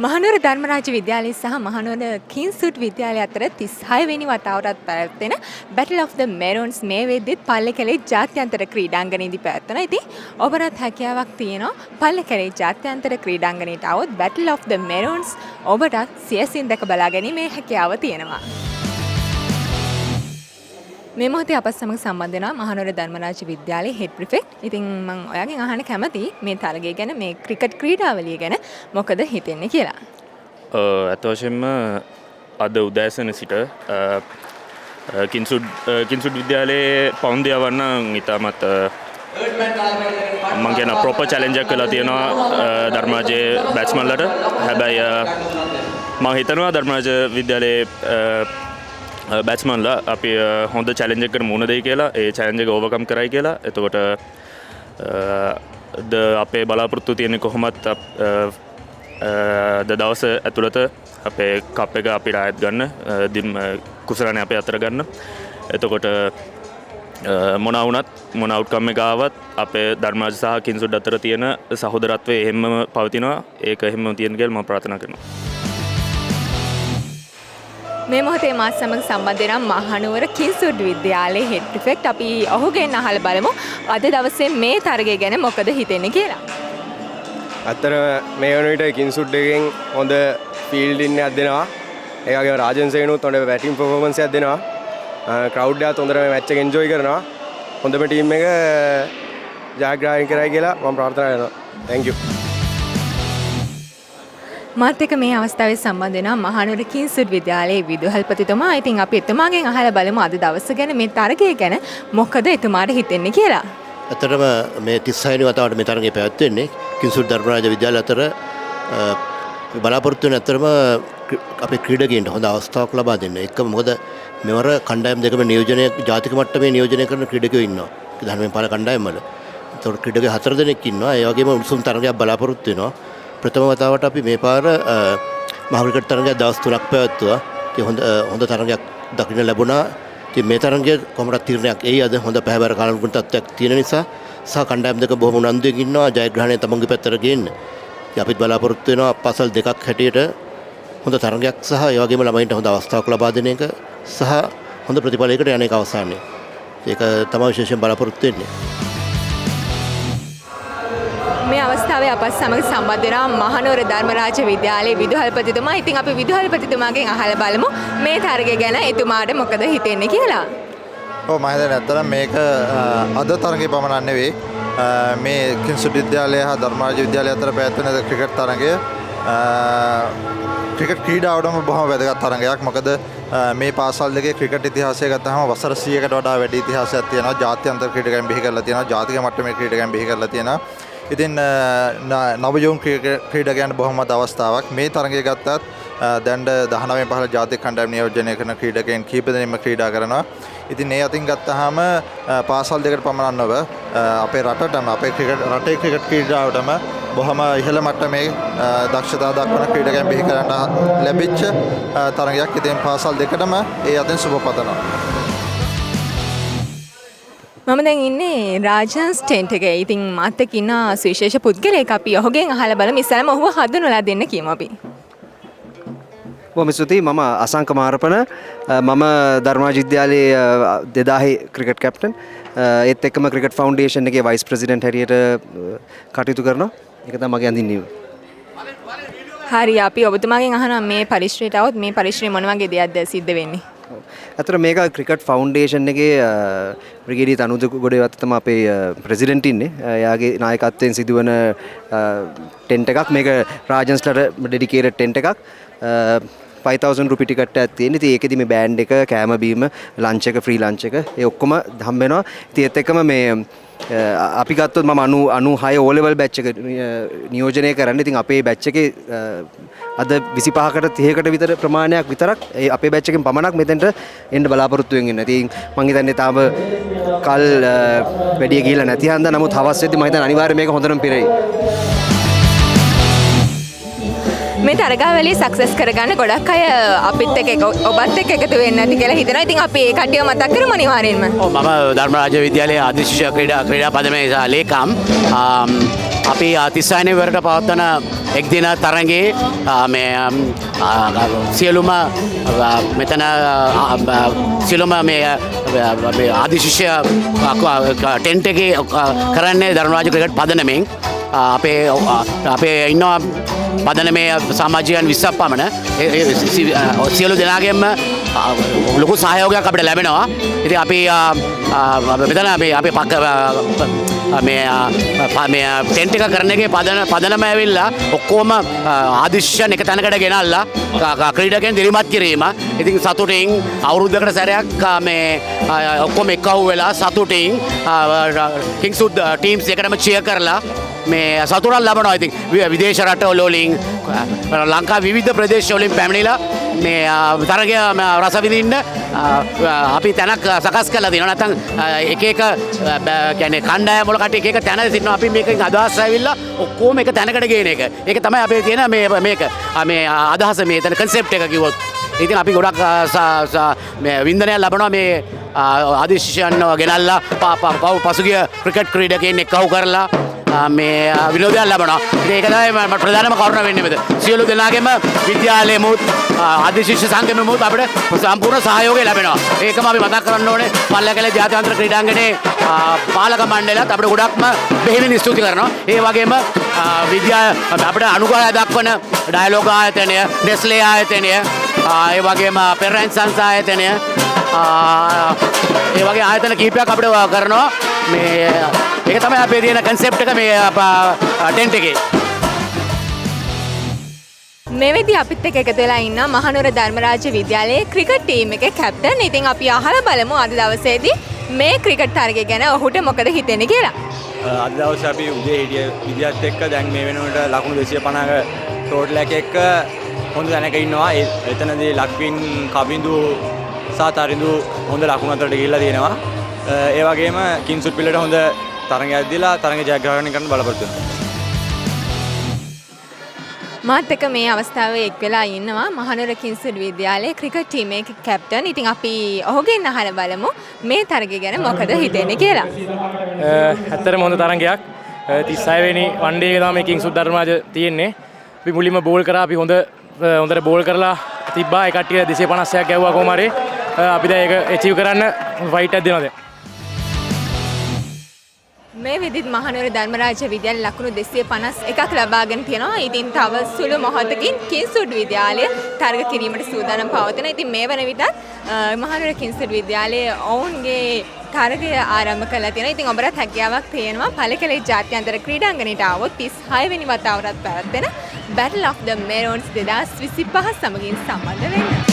මහනුවර ධර්මරාජ විද්‍යාලය සහ මහනුවර කින්සුට් විද්‍යාලය අතර 36 වෙනි වතාවටත් පැවැත්වෙන Battle of the Maroons මේ වෙද්දිත් පල්ලේකැලේ ජාත්‍යන්තර ක්‍රීඩාංගණයේදී පැවැත්වෙනවා. ඉතින් ඔබට හැකියාවක් තියෙනවා පල්ලේකැලේ ජාත්‍යන්තර ක්‍රීඩාංගණයට આવොත් Battle of the Maroons ඔබට සියසින් දැක බලා ගැනීමේ හැකියාව තියෙනවා. මේ මොහොතේ අපත් සමග සම්බන්ධ වෙනවා මහනුවර ධර්මරාජ විද්‍යාලයේ හෙඩ් ප්‍රිෆෙක්ට්. ඉතින් මම ඔයාගෙන් අහන්න කැමතියි මේ තරගය ගැන, මේ ක්‍රිකට් ක්‍රීඩාවලිය ගැන මොකද හිතෙන්නේ කියලා. ඇත්ත වශයෙන්ම අද උදෑසන සිට කින්සුඩ් විද්‍යාලයේ පවුන්දු යවන්න ඉතාමත් මම කියන ප්‍රොපර් චැලෙන්ජ් එකක් වෙලා තියෙනවා ධර්මරාජයේ බැට්ස්මන්ලට. හැබැයි මම හිතනවා ධර්මරාජ විද්‍යාලයේ බැට්ස්මන්ලා අපි හොඳ චැලෙන්ජ් එකකට මුහුණ දෙයි කියලා, ඒ චැලෙන්ජ් එක ඕවර්කම් කරයි කියලා. එතකොට අපේ බලාපොරොත්තු තියෙන්නේ කොහොමත් දවස ඇතුළත අපේ කප් එක අපිට ආයත් ගන්න, කුසලනේ අපේ අතර ගන්න. එතකොට මොන අවුට්කම් එක ආවත් අපේ ධර්මරාජ සහ කින්සුඩ් අතර තියෙන සහෝදරත්වය එහෙම්ම පවතිනවා. ඒක එහෙම්ම තියෙන කියලා මම ප්‍රාර්ථනා කරනවා. මේ මොහොතේ මාත් සමග සම්බන්ධ වෙනවා මහනුවර කින්සුඩ් විද්‍යාලයේ හෙඩ් ප්‍රිෆෙක්ට්. අපි ඔහුගෙන් අහලා බලමු අද දවසේ මේ තරගය ගැන මොකද හිතෙන්නේ කියලා. අතර මේ වන විට කින්සුඩ් එකෙන් හොඳ ෆීල්ඩින් එකක් දෙනවා. ඒ වගේම රාජන් සේනුත් හොඳ බැටිං පර්ෆෝමන්ස් එකක් දෙනවා. ක්‍රවුඩ් එකත් හොඳට මේ මැච් එක එන්ජොයි කරනවා. හොඳම ටීම් එක ජයග්‍රහණය කරයි කියලා මම ප්‍රාර්ථනා කරනවා. thank you. මාත් එක්ක මේ අවස්ථාවේ සම්බන්ධ වෙනවා මහනුවර කින්සුඩ් විද්‍යාලයේ විදුහල්පතිතුමා. ඉතින් අපි එතුමාගෙන් අහලා බලමු අද දවස ගැන, මේ තරගය ගැන මොකද එතුමාට හිතෙන්නේ කියලා. ඇත්තටම මේ 36 වෙනි වතාවට මේ තරගය පැවැත්වෙන්නේ කින්සුඩ් ධර්මරාජ විද්‍යාලය අතර බලාපොරොත්තු වෙන අතරම අපේ ක්‍රීඩකයන්ට හොඳ අවස්ථාවක් ලබා දෙන්න. එක්කම මොකද මෙවර කණ්ඩායම් දෙකම නියෝජනය ජාතික මට්ටමේ නියෝජනය කරන ක්‍රීඩකයෝ ඉන්නවා. ධර්මයෙන් පාල කණ්ඩායම් වල. ඒතකොට ක්‍රීඩකයෝ 4 දෙනෙක් ඉන්නවා. ඒ වගේම උණුසුම් තරගයක් බලාපොරොත්තු වෙනවා. ප්‍රථම වතාවට අපි මේ පාර මහ ක්‍රිකට් තරගයක් දවස් 3ක් පැවැත්තුවා. ඉතින් හොඳ තරගයක් දකින්න ලැබුණා. ඉතින් මේ තරගය කොහොමද තීරණයක් එයි අද හොඳ පැහැබර කාලානුකූල තත්ත්වයක් තියෙන නිසා සහ කණ්ඩායම් දෙක බොහොම උනන්දුවෙන් ඉන්නවා ජයග්‍රහණය තමන්ගේ පැත්තට ගේන්න. ඉතින් අපිත් බලාපොරොත්තු වෙනවා පසල් දෙකක් හැටියට හොඳ තරගයක් සහ ඒ වගේම ළමයින්ට හොඳ අවස්ථාවක් ලබා දෙන එක සහ හොඳ ප්‍රතිඵලයකට යන එක අවසානයේ. ඒක තමයි විශේෂයෙන් බලාපොරොත්තු වෙන්නේ. මේ අවස්ථාවේ අපත් සමග සම්බන්ධ වෙනවා මහනුවර ධර්මරාජ විද්‍යාලයේ විදුහල්පතිතුමා. ඉතින් අපි විදුහල්පතිතුමාගෙන් අහලා බලමු මේ තරගය ගැන එතුමාට මොකද හිතෙන්නේ කියලා. ඔව් මම හිතන්නේ ඇත්තටම මේක අද තරගය පමණක් නෙවෙයි මේ කින්සුඩ් විද්‍යාලය හා ධර්මරාජ විද්‍යාලය අතර පැවැත්වෙන ක්‍රිකට් තරගය ක්‍රිකට් ක්‍රීඩාවටම බොහොම වැදගත් තරගයක්. මොකද මේ පාසල් දෙකේ ක්‍රිකට් ඉතිහාසය ගත්තාම වසර 100කට වඩා වැඩි ඉතිහාසයක් තියෙනවා. ජාත්‍යන්තර ක්‍රීඩකයන් බිහි කරලා තියෙනවා. ජාතික මට්ටමේ ක්‍රීඩකයන් බිහි කරලා තියෙනවා. ඉතින් නවයෝන් ක්‍රීඩකයන්ට බොහොමත් අවස්ථාවක්. මේ තරගය ගත්තත් දැන් 19 15 ජාතික කණ්ඩායම් නියෝජනය කරන ක්‍රීඩකයන් කීප දෙනෙක්ම ක්‍රීඩා කරනවා. ඉතින් මේ අතින් ගත්තාම පාසල් දෙකට පමණක් නොව අපේ රටටම අපේ රටේ ක්‍රිකට් ක්‍රීඩාවටම බොහොම ඉහළ මට්ටමේ දක්ෂතා දක්වන ක්‍රීඩකයන් බිහි කරන්න ලැබිච්ච තරගයක්. ඉතින් පාසල් දෙකටම ඒ අතින් සුබ පතනවා. මම දැන් ඉන්නේ රාජන්ස් ටෙන්ට් එකේ. ඉතින් මාත් එක්ක ඉන්න සුවිශේෂ පුද්ගලයෙක්. අපි ඔහුගෙන් අහලා බලමු. ඉස්සරම ඔහුව හඳුන්වලා දෙන්න කියමු අපි. බොහොම ස්තුතියි. මම අසංක මාරපන. මම ධර්මරාජ විද්‍යාලයේ 2000 ක්‍රිකට් කැප්ටන්. ඒත් එක්කම ක්‍රිකට් ෆවුන්ඩේෂන් එකේ වයිස් ප්‍රෙසිඩන්ට් හැටියට කටයුතු කරනවා. ඒක තමයි මගේ අඳින්නේ. හරි, අපි ඔබතුමාගෙන් අහනවා මේ පරිශ්‍රයට આવොත් මේ පරිශ්‍රය මොන වගේ දෙයක්ද සිද්ධ වෙන්නේ? අතර මේක ක්‍රිකට් ෆවුන්ඩේෂන් එකේ බ්‍රිගේඩිය තනුජ ගොඩේවත්ත තමයි අපේ ප්‍රෙසිඩන්ට් ඉන්නේ. එයාගේ නායකත්වයෙන් සිදුවන ටෙන්ට් එකක්. මේක රාජන්ස්ලට ඩෙඩිකේටඩ් ටෙන්ට් එකක්. 5000 රුපි ටිකට් එකක් තියෙන. ඉතින් ඒකෙදි මේ බෑන්ඩ් එක, කෑම බීම, ලන්ච් එක, ෆ්‍රී ලන්ච් එක ඒ ඔක්කොම හම්බ වෙනවා. ඉතින් ඒත් එක්කම මේ අපි ගත්තොත් මම 96 O level බැච් එක නියෝජනය කරන්නේ. ඉතින් අපේ බැච් එකේ අද 25කට 30කට විතර ප්‍රමාණයක් විතරක් අපේ බැච් එකෙන් පමණක් මෙතෙන්ට එන්න බලාපොරොත්තු වෙමින් ඉන්නවා. ඉතින් මම හිතන්නේ තාම කල් වැඩි ගිහිල්ලා නැති හන්දා. නමුත් හවස් වෙද්දි මම හිතන්නේ අනිවාර්යයෙන් මේක හොඳටම පිරෙයි. මේ තරගාවලිය සක්සස් කරගන්න ගොඩක් අය අපිත් එක්ක ඔබත් එක්ක එකතු වෙන්න ඇති කියලා හිතනවා. ඉතින් අපි ඒ කට්ටියව මතක් කරමු අනිවාර්යෙන්ම. ඔව් මම ධර්මරාජ විද්‍යාලයේ ආදිශිෂ්‍ය ක්‍රීඩා පදමේ ලේකම් අපි 36 වරට පවත්වන එක්දින තරඟේ මේ සියලුම මෙතන සියලුම මේ ආදිශිෂ්‍ය ටෙන්ට් එකේ කරන්නේ ධර්මරාජ ක්‍රිකට් පදනමෙන් අපේ ඉන්නවා පදනමේ සමාජිකයන් 20ක් පමණ සියලු දෙනාගෙන්ම ලොකු සහයෝගයක් අපිට ලැබෙනවා. ඉතින් අපි මෙතන අපි මේ ටෙන්ට් එක කරන එකේ පදනම ඇවිල්ලා ඔක්කොම ආදිශ්‍යන් එක තැනකට ගෙනල්ලා ක්‍රීඩකයන් දිරිමත් කිරීම. ඉතින් සතුටින් අවුරුද්දකට සැරයක් මේ ඔක්කොම එක්කහුව වෙලා සතුටින් කිංස්වුඩ් ටීම්ස් එකටම චියර් කරලා මේ සතුටක් ලබනවා. ඉතින් විදේශ රටවල වලින් ලංකා විවිධ ප්‍රදේශ වලින් පැමිණිලා මේ තරගය රස විඳින්න අපි තැනක් සකස් කරලා තියෙනවා. නැත්නම් එක කියන්නේ කණ්ඩායම් වල කට්ටිය එක තැන සිටිනවා. අපි මේකෙන් අදහස් ඇවිල්ලා ඔක්කොම එක තැනකට ගේන එක. ඒක තමයි අපේ තියෙන මේක මේ අදහස මේ තන concept එක කිව්වොත්. ඉතින් අපි ගොඩක් මේ වින්දනයක් ලබනවා මේ ආදිශිෂයන් ගෙනල්ලා පසුගිය ක්‍රිකට් ක්‍රීඩකයන් එක්කහුව කරලා මේ විනෝදයක් ලබනවා. ඒක තමයි ප්‍රධානම කාරණා වෙන්නේ මෙතන. සියලු දෙනාගේම විද්‍යාලයෙමුත් ආදිශිෂ්‍ය සංගමෙමුත් අපිට සම්පූර්ණ සහයෝගය ලැබෙනවා. ඒකම අපි මතක් කරන්න ඕනේ. පල්ලකැලේ ජාත්‍යන්තර ක්‍රීඩාංගණයේ පාලක මණ්ඩලයත් අපිට ගොඩක්ම බෙහෙවින් ස්තුති කරනවා. ඒ වගේම අපිට අනුග්‍රහය දක්වන ඩයලොග් ආයතනය, නෙස්ලේ ආයතනය, ඒ වගේම පෙරරැන්ස් සංස් ආයතනය, ඒ වගේ ආයතන කීපයක් අපිට කරනවා. මේ ඒක තමයි අපේ තියෙන concept එක මේ ටෙන්ට් එකේ. මේ වෙද්දී අපිත් එක්ක එකතු වෙලා ඉන්න මහනුවර ධර්මරාජ විද්‍යාලයේ ක්‍රිකට් ටීම් එකේ කැප්ටන්. ඉතින් අපි අහලා බලමු අද දවසේදී මේ ක්‍රිකට් තරගය ගැන ඔහුට මොකද හිතෙන්නේ කියලා. අද දවසේ අපි උදේ හිටිය විද්‍යාත් එක්ක දැන් මේ වෙනකොට ලකුණු 250ක ටෝටල් එක එක්ක හොඳ තැනක ඉන්නවා. එතනදී ලක්වින් කබින්දු සහ තරිඳු හොඳ ලකුණු අතරට ගිහිල්ලා තියෙනවා. ඒ වගේම කිංසුට් පිල්ලට හොඳ තරගයක් දීලා තරගය ජයග්‍රහණය කරන්න බලාපොරොත්තු වෙනවා. මාත් එක්ක මේ අවස්ථාවේ එක් වෙලා ඉන්නවා මහනුවර කිංසුට් විද්‍යාලයේ ක්‍රිකට් ටීම් එකේ කැප්ටන්. ඉතින් අපි ඔහුගෙන් අහලා බලමු මේ තරගය ගැන මොකද හිතෙන්නේ කියලා. ඇත්තටම හොඳ තරගයක්. 36 වෙනි වන් ඩේ එක තමයි මේ කිංසුට් ධර්මරාජ තියෙන්නේ. අපි මුලින්ම බෝල් කරා. අපි හොඳට බෝල් කරලා තිබ්බා. ඒ කට්ටිය 250ක් ගැව්වා කොහොම හරි. අපි දැන් ඒක ඇචීව් කරන්න ෆයිට් එකක් දෙනවා දැන්. මේ විදිහට මහනුවර ධර්මරාජ විද්‍යාලයේ ලකුණු 251ක් ලබාගෙන තියෙනවා. ඉතින් තව සුළු මොහොතකින් කිංසුඩ් විද්‍යාලය තරග කිරීමට සූදානම් පවතිනවා. ඉතින් මේ වන විටත් මහනුවර කිංසුඩ් විද්‍යාලයේ ඔවුන්ගේ තරගය ආරම්භ කරලා තියෙනවා. ඉතින් ඔබට හැකියාවක් තියෙනවා පළකැලේ ජාත්‍යන්තර ක්‍රීඩාංගණයට ආවොත් 36 වෙනි වතාවටත් පැවැත්වෙන Battle of the Maroons 2025 සමගින් සම්බන්ධ වෙන්න.